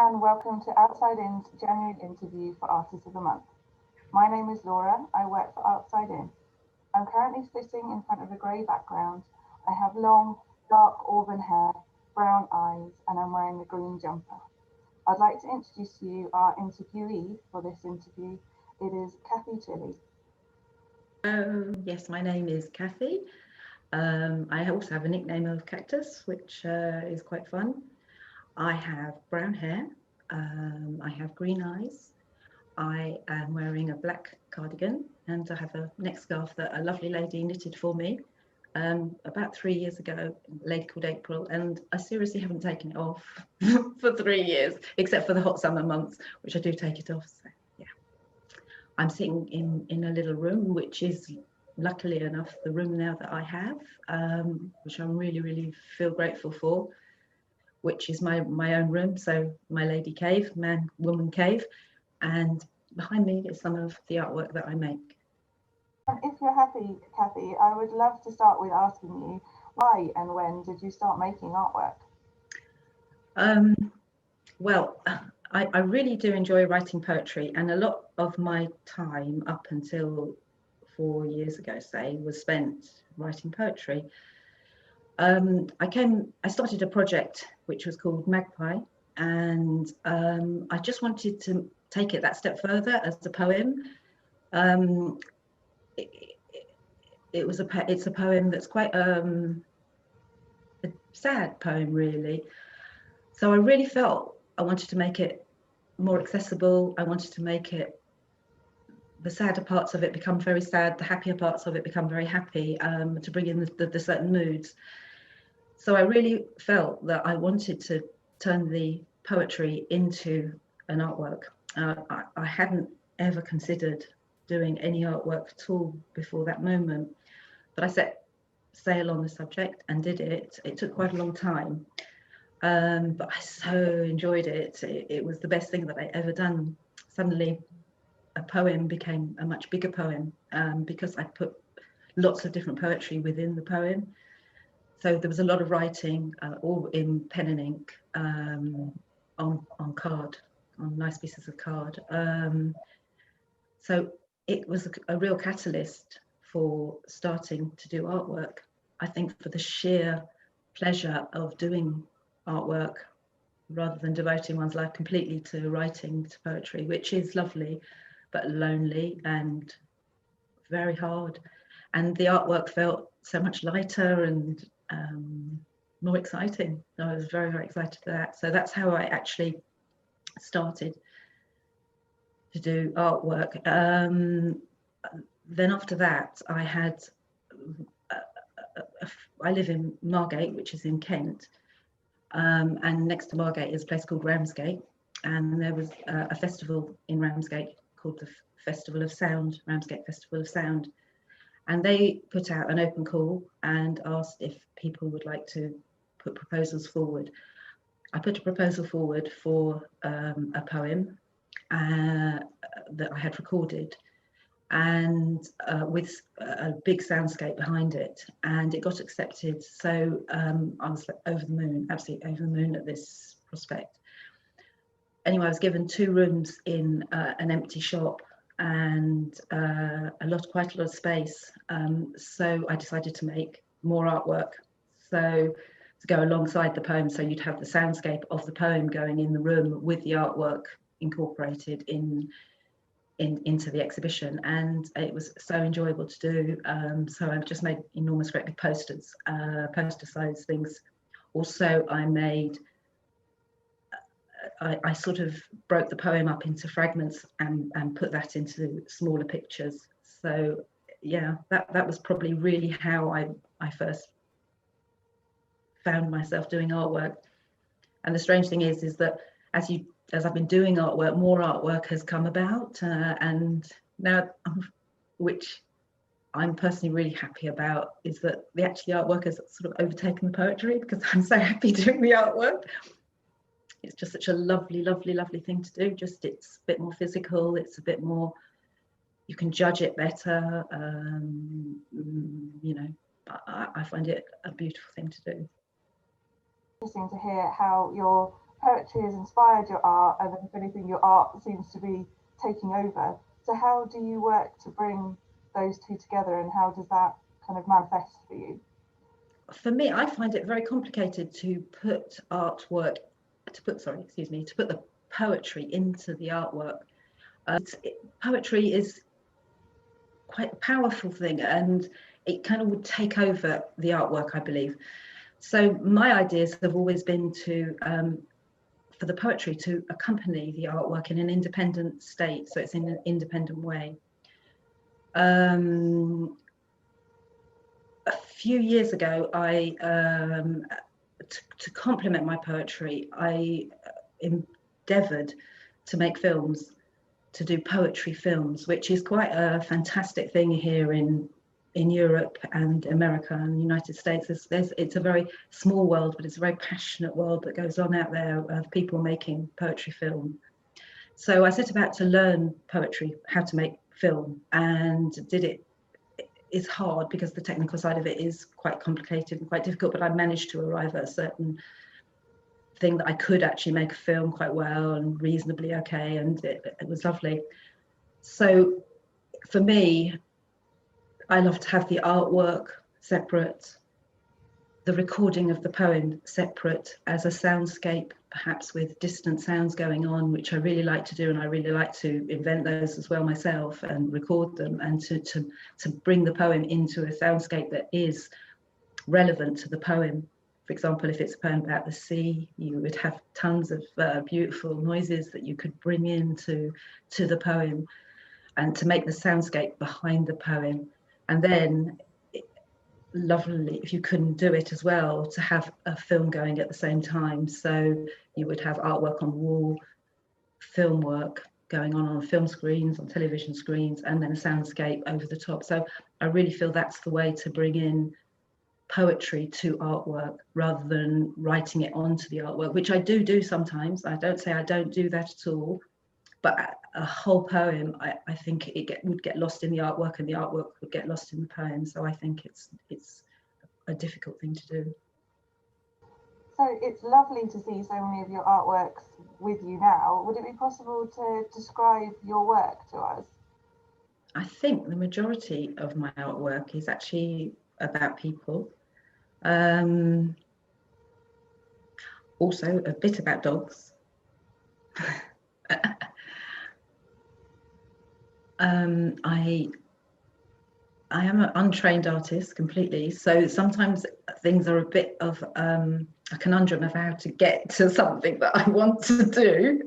and welcome to Outside In's January interview for Artist of the Month. My name is Laura, I work for Outside In. I'm currently sitting in front of a grey background. I have long, dark auburn hair, brown eyes, and I'm wearing a green jumper. I'd like to introduce to you our interviewee for this interview. It is Cathy Chilly. Yes, my name is Cathy. I also have a nickname of Cactus, which is quite fun. I have brown hair, I have green eyes, I am wearing a black cardigan, and I have a neck scarf that a lovely lady knitted for me about 3 years ago, a lady called April, and I seriously haven't taken it off for 3 years, except for the hot summer months, which I do take it off. So yeah, I'm sitting in a little room, which is luckily enough the room now that I have, which I'm really feel grateful for, which is my own room. So my lady cave, man woman cave, and behind me is some of the artwork that I make. If you're happy, Cathy, I would love to start with asking you why and when did you start making artwork? Well, I really do enjoy writing poetry, and a lot of my time up until 4 years ago, say, was spent writing poetry. I started a project which was called Magpie, and I just wanted to take it that step further as a poem. It's a poem that's quite a sad poem, really. So I really felt I wanted to make it more accessible. I wanted to make it, the sadder parts of it become very sad, the happier parts of it become very happy, to bring in the certain moods. So I really felt that I wanted to turn the poetry into an artwork. I hadn't ever considered doing any artwork at all before that moment, but I set sail on the subject and did it. It took quite a long time, but I so enjoyed it. It was the best thing that I ever done. Suddenly a poem became a much bigger poem, because I put lots of different poetry within the poem. So there was a lot of writing, all in pen and ink, on card, on nice pieces of card. So it was a real catalyst for starting to do artwork. I think for the sheer pleasure of doing artwork, rather than devoting one's life completely to writing, to poetry, which is lovely, but lonely and very hard. And the artwork felt so much lighter and more exciting. I was very excited for that. So that's how I actually started to do artwork. Then after that, I live in Margate, which is in Kent, and next to Margate is a place called Ramsgate, and there was a festival in Ramsgate called the Festival of Sound, Ramsgate Festival of Sound, and they put out an open call and asked if people would like to put proposals forward. I put a proposal forward for a poem that I had recorded, and with a big soundscape behind it, and it got accepted. So I was over the moon, absolutely over the moon at this prospect. Anyway, I was given 2 rooms in an empty shop and quite a lot of space. So I decided to make more artwork. So to go alongside the poem, so you'd have the soundscape of the poem going in the room with the artwork incorporated into the exhibition, and it was so enjoyable to do. So I've just made enormous great big posters, poster size things. Also, I sort of broke the poem up into fragments and put that into smaller pictures. So yeah, that was probably really how I first found myself doing artwork. And the strange thing is that as I've been doing artwork, more artwork has come about, and now, which I'm personally really happy about, is that the artwork has sort of overtaken the poetry, because I'm so happy doing the artwork. It's just such a lovely thing to do. Just, it's a bit more physical, it's a bit more, you can judge it better. You know, I find it a beautiful thing to do. Interesting to hear how your poetry has inspired your art, and then if anything, your art seems to be taking over. So how do you work to bring those two together, and how does that kind of manifest for you? For me, I find it very complicated to put the poetry into the artwork. Poetry is quite a powerful thing, and it kind of would take over the artwork, I believe. So my ideas have always been to for the poetry to accompany the artwork in an independent state, so it's in an independent way. A few years ago, to complement my poetry, I endeavoured to make films, to do poetry films, which is quite a fantastic thing here in Europe and America and the United States. It's a very small world, but it's a very passionate world that goes on out there of people making poetry film. So I set about to learn poetry, how to make film, and did it. It's hard because the technical side of it is quite complicated and quite difficult, but I managed to arrive at a certain thing that I could actually make a film quite well and reasonably okay, and it was lovely. So for me, I love to have the artwork separate, the recording of the poem separate, as a soundscape, perhaps with distant sounds going on, which I really like to do, and I really like to invent those as well myself and record them, and to bring the poem into a soundscape that is relevant to the poem. For example, if it's a poem about the sea, you would have tons of beautiful noises that you could bring into the poem, and to make the soundscape behind the poem. And then, lovely if you couldn't do it as well, to have a film going at the same time. So you would have artwork on the wall, film work going on film screens, on television screens, and then a soundscape over the top. So I really feel that's the way to bring in poetry to artwork, rather than writing it onto the artwork, which I do sometimes. I don't say I don't do that at all, but a whole poem, I think would get lost in the artwork, and the artwork would get lost in the poem. So I think it's a difficult thing to do. So it's lovely to see so many of your artworks with you now. Would it be possible to describe your work to us? I think the majority of my artwork is actually about people. Also a bit about dogs. I am an untrained artist completely, so sometimes things are a bit of a conundrum of how to get to something that I want to do.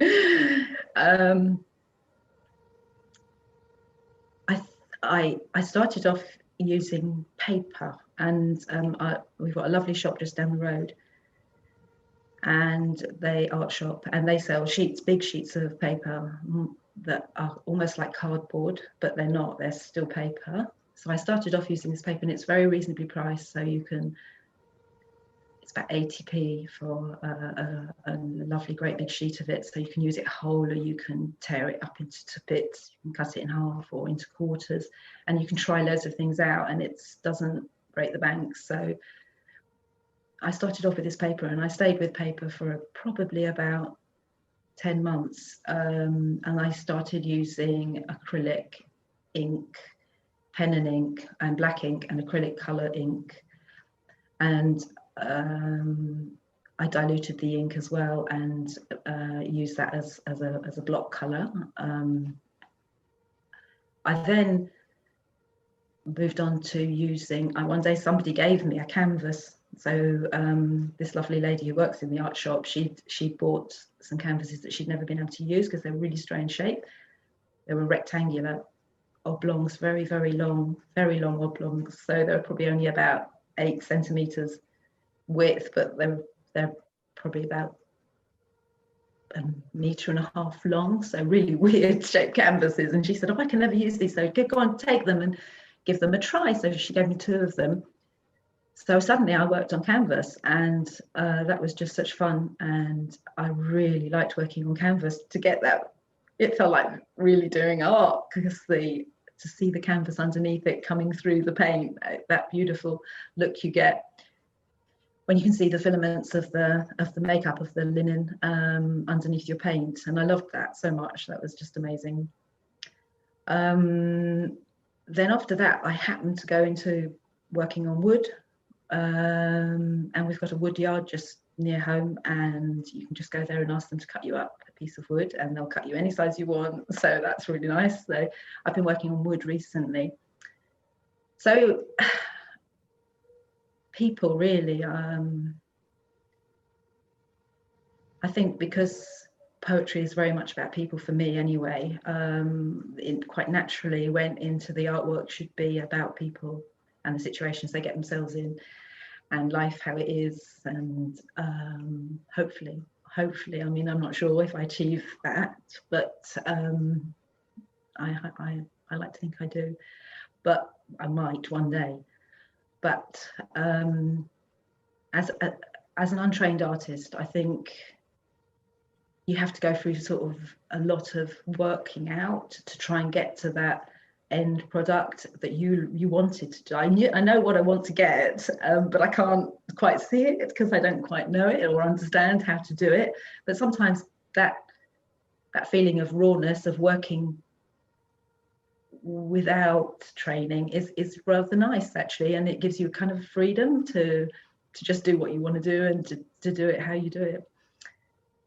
I started off using paper, and we've got a lovely shop just down the road, and art shop, and they sell big sheets of paper that are almost like cardboard, but they're not, they're still paper. So I started off using this paper, and it's very reasonably priced, so it's about 80p for a lovely great big sheet of it. So you can use it whole, or you can tear it up into bits, you can cut it in half or into quarters, and you can try loads of things out, and it doesn't break the bank. So I started off with this paper, and I stayed with paper for probably about 10 months, and I started using acrylic ink, pen and ink, and black ink and acrylic colour ink, and I diluted the ink as well, and used that as a block colour. I then moved on to using, one day somebody gave me a canvas. So this lovely lady who works in the art shop, she bought some canvases that she'd never been able to use because they're really strange shape. They were rectangular oblongs, very, very long oblongs. So they're probably only about 8 centimeters width, but they're probably about 1.5 meters long. So really weird shaped canvases. And she said, "Oh, I can never use these. So go on, take them and give them a try." So she gave me 2 of them. So suddenly I worked on canvas, and that was just such fun. And I really liked working on canvas. To get that, it felt like really doing art, because to see the canvas underneath it coming through the paint, that beautiful look you get. when you can see the filaments of the makeup, of the linen underneath your paint. And I loved that so much. That was just amazing. Then after that, I happened to go into working on wood. And we've got a wood yard just near home, and you can just go there and ask them to cut you up a piece of wood, and they'll cut you any size you want. So that's really nice. So I've been working on wood recently. So people really, I think because poetry is very much about people for me anyway, it quite naturally went into the artwork should be about people and the situations they get themselves in, and life how it is, and hopefully, I mean, I'm not sure if I achieve that, but I like to think I do, but I might one day. But as an untrained artist, I think you have to go through sort of a lot of working out to try and get to that end product that you wanted to do. I know what I want to get, but I can't quite see it because I don't quite know it or understand how to do it. But sometimes that feeling of rawness, of working without training, is rather nice actually, and it gives you kind of freedom to just do what you want to do, and to do it how you do it,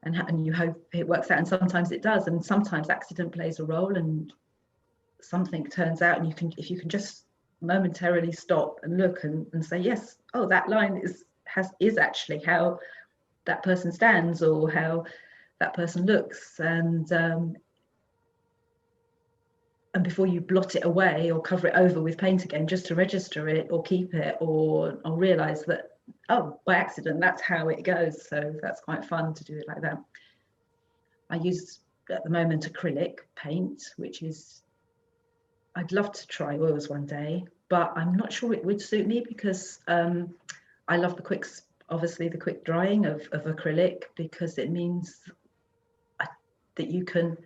and you hope it works out. And sometimes it does, and sometimes accident plays a role, and something turns out, and if you can just momentarily stop and look and say, yes, oh, that line is actually how that person stands, or how that person looks, and before you blot it away or cover it over with paint again, just to register it or keep it, or realize that, oh, by accident, that's how it goes. So that's quite fun to do it like that. I use at the moment acrylic paint, which is, I'd love to try oils one day, but I'm not sure it would suit me, because I love the quick drying of acrylic, because it means that you can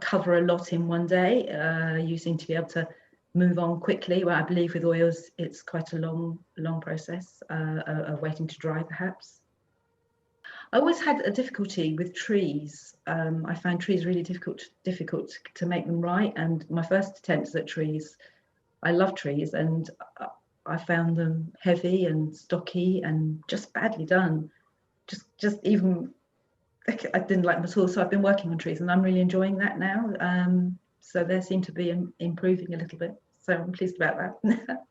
cover a lot in one day. You seem to be able to move on quickly. Well, I believe with oils, it's quite a long process of waiting to dry, perhaps. I always had a difficulty with trees. I found trees really difficult to make them right. And my first attempts at trees, I love trees, and I found them heavy and stocky and just badly done. Just even, I didn't like them at all. So I've been working on trees, and I'm really enjoying that now. So they seem to be improving a little bit. So I'm pleased about that.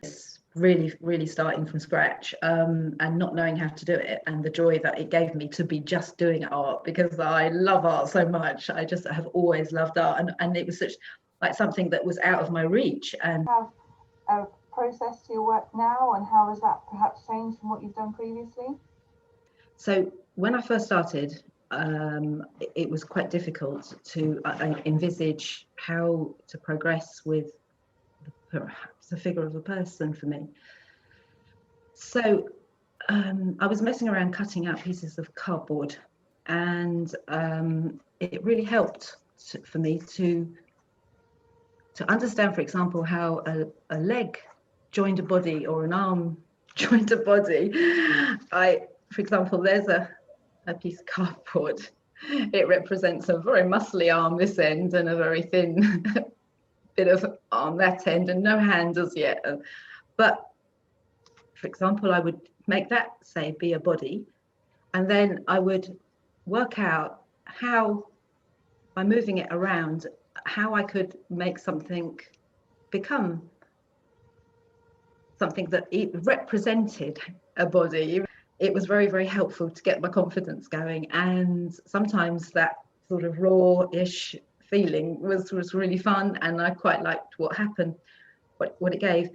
It's really starting from scratch, and not knowing how to do it, and the joy that it gave me to be just doing art, because I love art so much. I just have always loved art, and it was such like something that was out of my reach. And Have a process to your work now, and how has that perhaps changed from what you've done previously? So when I first started, it was quite difficult to envisage how to progress with perhaps the figure of a person for me. So I was messing around cutting out pieces of cardboard, and it really helped for me to understand, for example, how a leg joined a body, or an arm joined a body. For example, there's a piece of cardboard. It represents a very muscly arm this end, and a very thin bit of arm that end, and no hand as yet. But for example, I would make that, say, be a body, and then I would work out how, by moving it around, how I could make something become something that it represented a body. It was very helpful to get my confidence going, and sometimes that sort of raw-ish feeling was really fun, and I quite liked what happened, what it gave.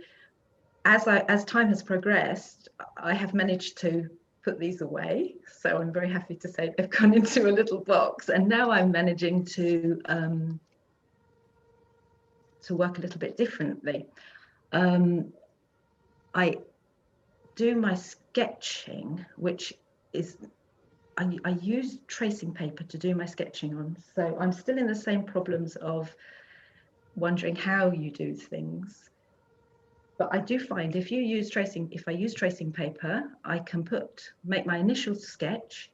As time has progressed, I have managed to put these away, so I'm very happy to say they've gone into a little box, and now I'm managing to work a little bit differently. I do my sketching, which is, I use tracing paper to do my sketching on, so I'm still in the same problems of wondering how you do things. But I do find if I use tracing paper, I can make my initial sketch,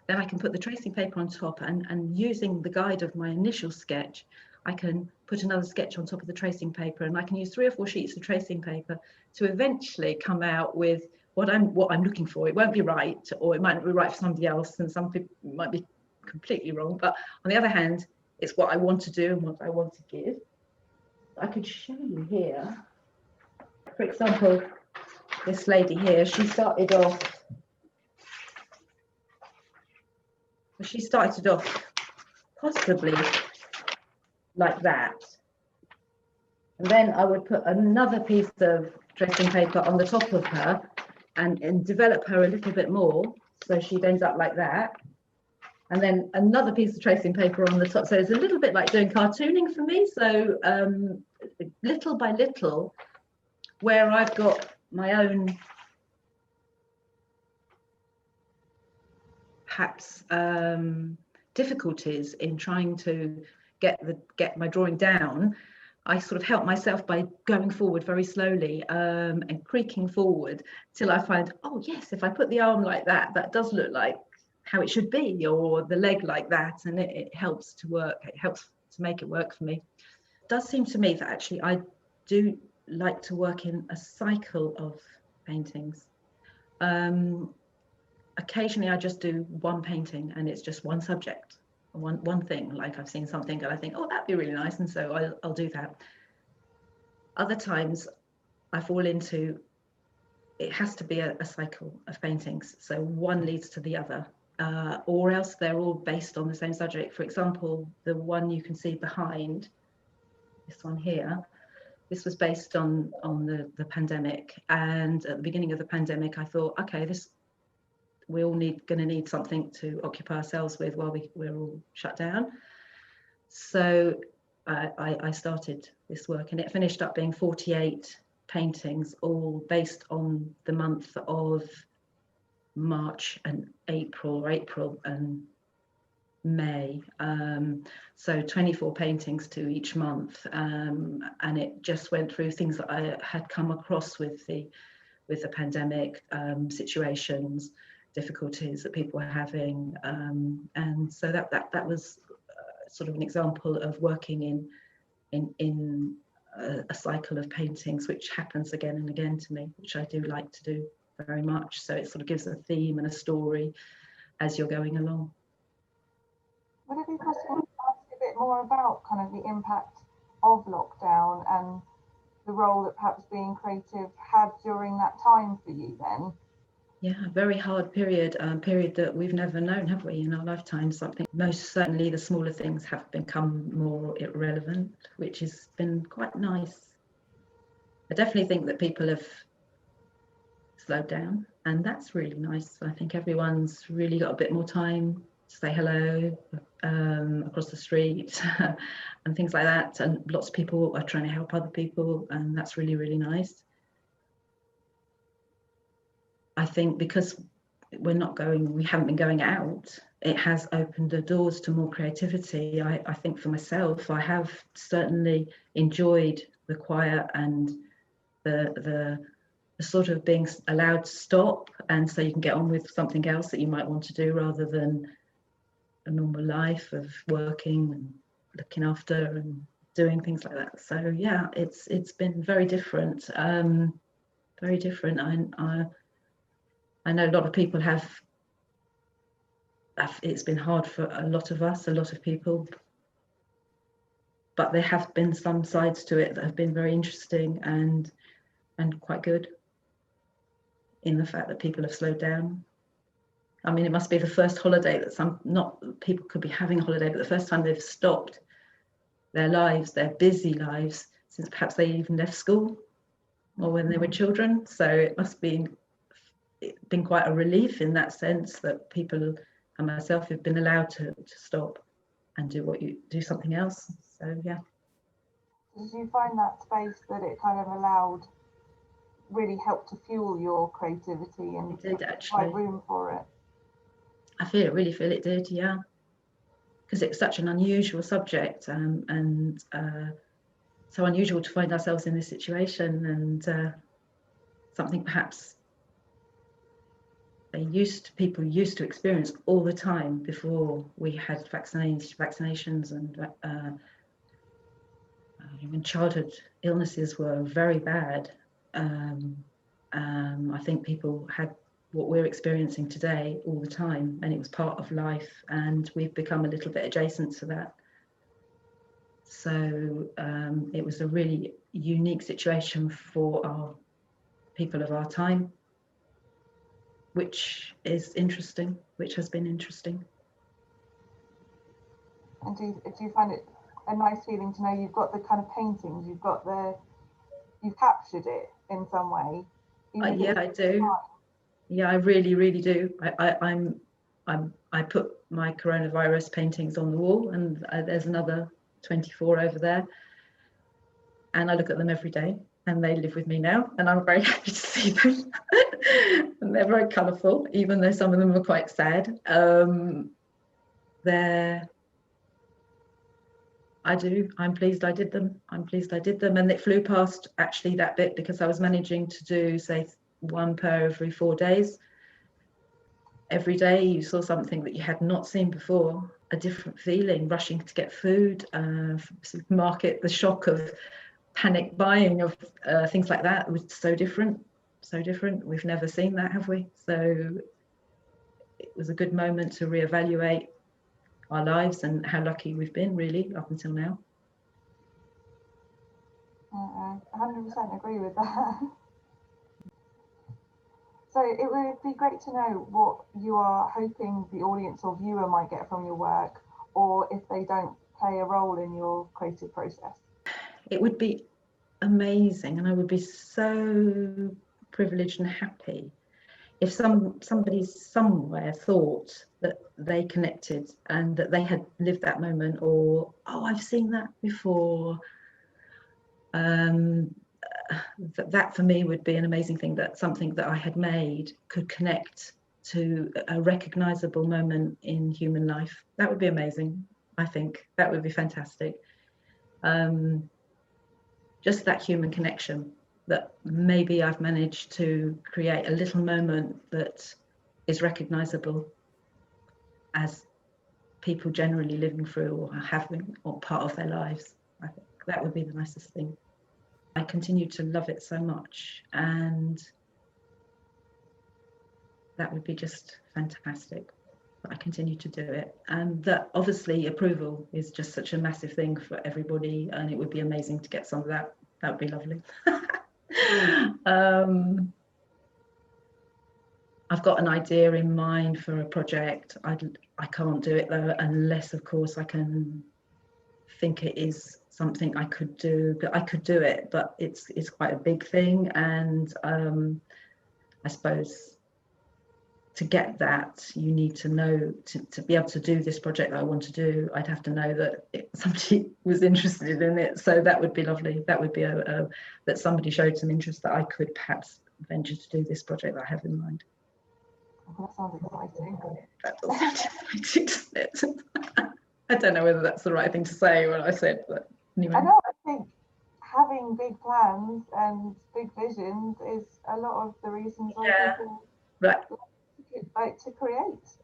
then I can put the tracing paper on top, and using the guide of my initial sketch, I can put another sketch on top of the tracing paper, and I can use 3 or 4 sheets of tracing paper to eventually come out with what I'm looking for. It won't be right, or it might not be right for somebody else, and some people might be completely wrong. But on the other hand, it's what I want to do and what I want to give. I could show you here. For example, this lady here, she started off possibly like that. And then I would put another piece of tracing paper on the top of her and develop her a little bit more. So she'd end up like that. And then another piece of tracing paper on the top. So it's a little bit like doing cartooning for me. So little by little, where I've got my own perhaps difficulties in trying to get my drawing down, I sort of help myself by going forward very slowly and creaking forward till I find, oh yes, if I put the arm like that, that does look like how it should be, or the leg like that, and it helps to work. It helps to make it work for me. It does seem to me that actually I do like to work in a cycle of paintings. Occasionally I just do one painting and it's just one subject, one thing. Like I've seen something and I think, oh, that'd be really nice, and so I'll do that. Other times I fall into, it has to be a cycle of paintings, so one leads to the other, or else they're all based on the same subject. For example, the one you can see behind, this one here, this was based on the pandemic, and at the beginning of the pandemic I thought, okay, we're all going to need something to occupy ourselves with while we're all shut down. So I started this work, and it finished up being 48 paintings, all based on the month of March and April and May. So 24 paintings to each month, and it just went through things that I had come across with the pandemic, situations, difficulties that people were having, and so that was sort of an example of working in a cycle of paintings, which happens again and again to me, which I do like to do very much. So it sort of gives a theme and a story as you're going along. Would it be possible to ask a bit more about kind of the impact of lockdown and the role that perhaps being creative had during that time for you then? Yeah, very hard period that we've never known, have we, in our lifetime? Something, most certainly the smaller things have become more irrelevant, which has been quite nice. I definitely think that people have slowed down, and that's really nice. I think everyone's really got a bit more time to say hello across the street and things like that, and lots of people are trying to help other people, and that's really, really nice. I think because we haven't been going out, it has opened the doors to more creativity. I think for myself, I have certainly enjoyed the quiet and the sort of being allowed to stop, and so you can get on with something else that you might want to do rather than a normal life of working and looking after and doing things like that. So yeah, it's been very different. Very different. I know a lot of people it's been hard for a lot of us, a lot of people, but there have been some sides to it that have been very interesting and quite good, in the fact that people have slowed down. I mean, it must be the first holiday that people could be having a holiday, but the first time they've stopped their lives, their busy lives, since perhaps they even left school or when they were children. So it must be been quite a relief in that sense that people and myself have been allowed to stop and do something else. So yeah. Did you find that space that it kind of allowed really helped to fuel your creativity and it did actually provide room for it? I really feel it did, yeah, because it's such an unusual subject, and so unusual to find ourselves in this situation, and something perhaps people used to experience all the time before we had vaccinations, and when childhood illnesses were very bad. I think people had what we're experiencing today all the time, and it was part of life, and we've become a little bit adjacent to that. So it was a really unique situation for our people of our time, which is interesting, which has been interesting. And do you find it a nice feeling to know you've got the kind of paintings, you've captured it in some way? Yeah, I do. Yeah, I really do. I put my coronavirus paintings on the wall, and there's another 24 over there, and I look at them every day, and they live with me now, and I'm very happy to see them. And they're very colourful, even though some of them are quite sad. I'm pleased I did them. And it flew past actually that bit, because I was managing to do, say, one per every 4 days. Every day you saw something that you had not seen before, a different feeling, rushing to get food, supermarket, the shock of panic buying of things like that was so different. We've never seen that, have we? So it was a good moment to reevaluate our lives and how lucky we've been, really, up until now. 100% agree with that. So it would be great to know what you are hoping the audience or viewer might get from your work, or if they don't play a role in your creative process. It would be amazing, and I would be so privileged and happy if somebody somewhere thought that they connected and that they had lived that moment, or, oh, I've seen that before. That for me would be an amazing thing, that something that I had made could connect to a recognizable moment in human life. That would be amazing. I think that would be fantastic. Just that human connection, that maybe I've managed to create a little moment that is recognizable as people generally living through or having, or part of their lives. I think that would be the nicest thing. I continue to love it so much, and that would be just fantastic. I continue to do it, and that obviously approval is just such a massive thing for everybody, and it would be amazing to get some of that. That would be lovely. I've got an idea in mind for a project. I can't do it though, unless of course I can think it is something I could do. But I could do it, but it's quite a big thing, and I suppose to get that, you need to know, to be able to do this project that I want to do, I'd have to know that somebody was interested in it. So that would be lovely. That would be that somebody showed some interest, that I could perhaps venture to do this project that I have in mind. That sounds exciting. That does sound exciting, doesn't it? I don't know whether that's the right thing to say when I said, but anyway. I know, I think having big plans and big visions is a lot of the reasons why people like to create.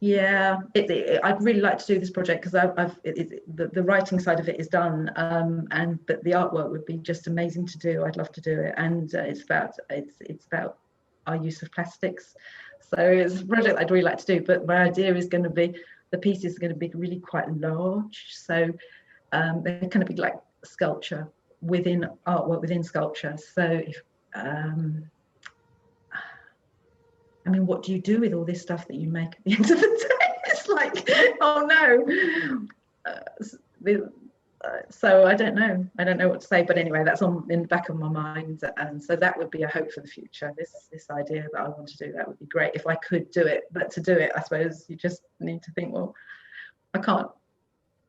Yeah, I'd really like to do this project, because the writing side of it is done, but the artwork would be just amazing to do. I'd love to do it, and it's about our use of plastics. So it's a project I'd really like to do, but my idea is going to be, the pieces are going to be really quite large, so they're going to be like sculpture within artwork within sculpture. So if I mean, what do you do with all this stuff that you make at the end of the day? It's like, oh no. So I don't know what to say, but anyway, that's in the back of my mind, and so that would be a hope for the future. This idea that I want to do, that would be great if I could do it. But to do it, I suppose you just need to think, well, I can't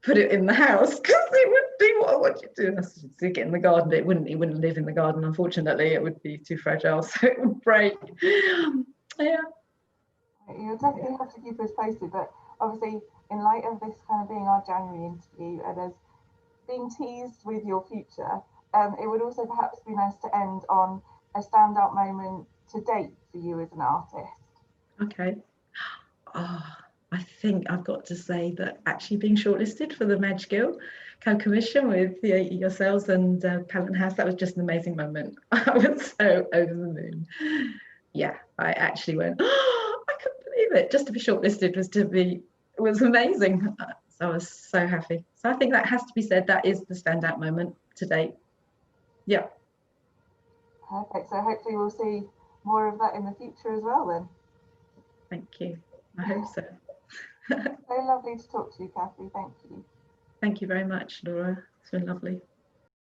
put it in the house, because it wouldn't do what I want you to do. Stick it in the garden, but it wouldn't live in the garden, unfortunately. It would be too fragile, so it would break. Yeah. You'll definitely have to keep us posted, but obviously in light of this kind of being our January interview, and as being teased with your future, it would also perhaps be nice to end on a standout moment to date for you as an artist. Okay. Oh, I think I've got to say that actually being shortlisted for the Madge Gill co-commission with yourselves and Pallant House, that was just an amazing moment. I was so over the moon. Yeah, I actually went, oh, I couldn't believe it. Just to be shortlisted was amazing. So I was so happy. So I think that has to be said. That is the standout moment to date. Yeah. Perfect. So hopefully we'll see more of that in the future as well then. Thank you. I hope so. So lovely to talk to you, Cathy. Thank you. Thank you very much, Laura. It's been lovely.